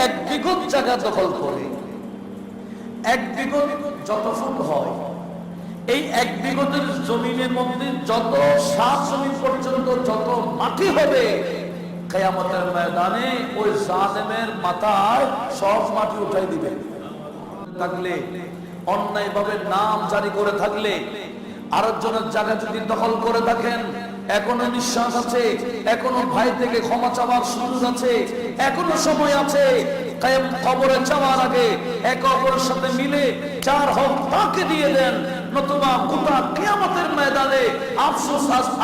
এক বিঘত জায়গা দখল করে, এক বিঘত যত ফুট হয়, এই এক বিঘতের জমিনের মধ্যে যত সাত জমিন পর্যন্ত যত মাটি হবে, কিয়ামতের ময়দানে ওই জালেমের মাথায় সব মাটি উঠাই দিবে। থাকলে অন্যায় ভাবে নাম জারি করে থাকলে, আরেকজনের জায়গা যদি দখল করে থাকেন, এখনো নিঃশ্বাস আছে, এখনো ভাই থেকে ক্ষমা চাওয়ার সুযোগ আছে, এখনো সময় আছে। কবরে যাওয়ার আগে একে অপরের সাথে মিলে যার হক তাকে দিয়ে দেন, নতুবা গোটা কিয়ামতের ময়দানে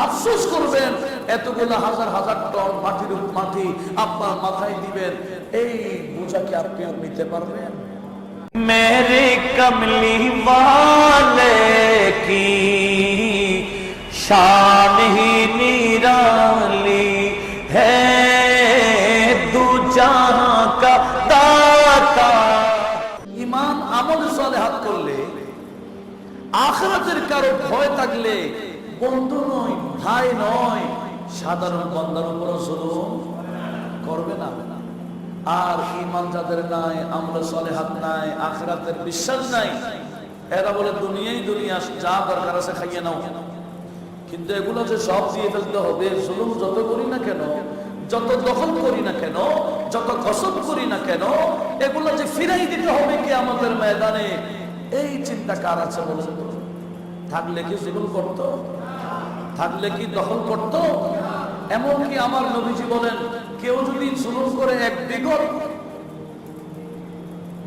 আফসোস করবেন। এতগুলো হাজার হাজার টন মাটির মাটি আপনার মাথায় দিবেন, এই বোঝা কি আপনি নিতে পারবেন? मेरे कमली वाले की शान ही निराली है, दू जहां का दाता। ঈমান আমল সালেহাত করলে, আখিরাতের কারো ভয় থাকলে, বন্ধু নয়, ভাই নয়, সাধারণ বান্দার উপর জুলুম করবে না। আর ঈমান যাদের নাই, আমল সালেহাত নাই, আখিরাতের বিশ্বাস নাই, এরা বলে দুনিয়াই দুনিয়া, যা দরকার আছে খাইয়ে নাও। কিন্তু এগুলো যে সব দিয়ে ফেলতে হবে, জুলুম যত করি না কেন, যত দখল করি না কেন, যত ঘসব করি না কেন, এগুলো যে ফিরাই দিতে হবে কিয়ামতের ময়দানে, এই চিন্তা কার আছে বলেন? থাকলে কি জুলুম করত? থাকলে কি দখল করত? এমনকি আমার নবীজি বলেন, কেউ যদি জুলুম করে এক বিঘত,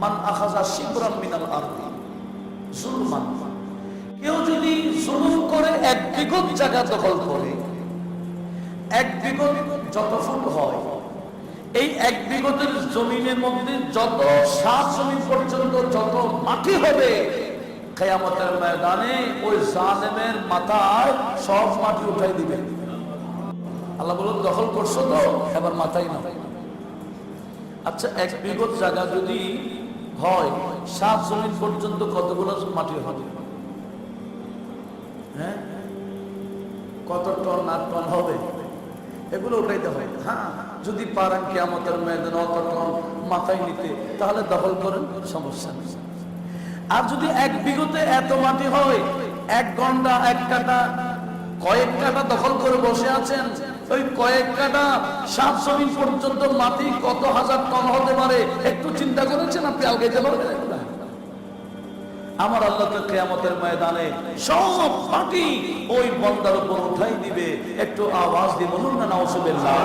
মান আখাযা শিবরান মিনাল আরদি জুলমান, কেউ যদি জুলুম করে এক বিঘত জায়গা দখল করে, এক বিঘত যত ফুট হয়, এই এক বিঘতের জমিনের মধ্যে যত সাত জমিন পর্যন্ত যত মাটি হবে, কিয়ামতের ময়দানে ওই জালেমের মাথায় সব মাটি উঠাই দিবে। আল্লাহ বলুন, দখল করছো তো, এবার মাথায় না। আচ্ছা, এক বিঘত জায়গা যদি হয়, সাত জমিন পর্যন্ত কতগুলো মাটি হবে? হ্যাঁ, কত টন, 8 টন হবে? এগুলো উঠাইতে হয়। হ্যাঁ, যদি পারেন কিয়ামতের ময়দানে অত টন মাথায় নিতে, তাহলে দখল করেন, সমস্যা নেই। আর যদি এক বিঘতে এত মাটি হয়, 1 ঘন্টা 1 কাটা, কয়েক কাটা দখল করে বসে আছেন, ওই কয়েক কাটা সাত জমিন পর্যন্ত মাটি কত হাজার টন হতে পারে, একটু চিন্তা করেছেন আপনি? আলগাইতে পারবেন? আমার আল্লাহ তো কিয়ামতের ময়দানে সব মাটি ওই বান্দার উপর উঠাই দিবে। একটু আওয়াজ দিয়ে বলুন না নাউজুবিল্লাহ।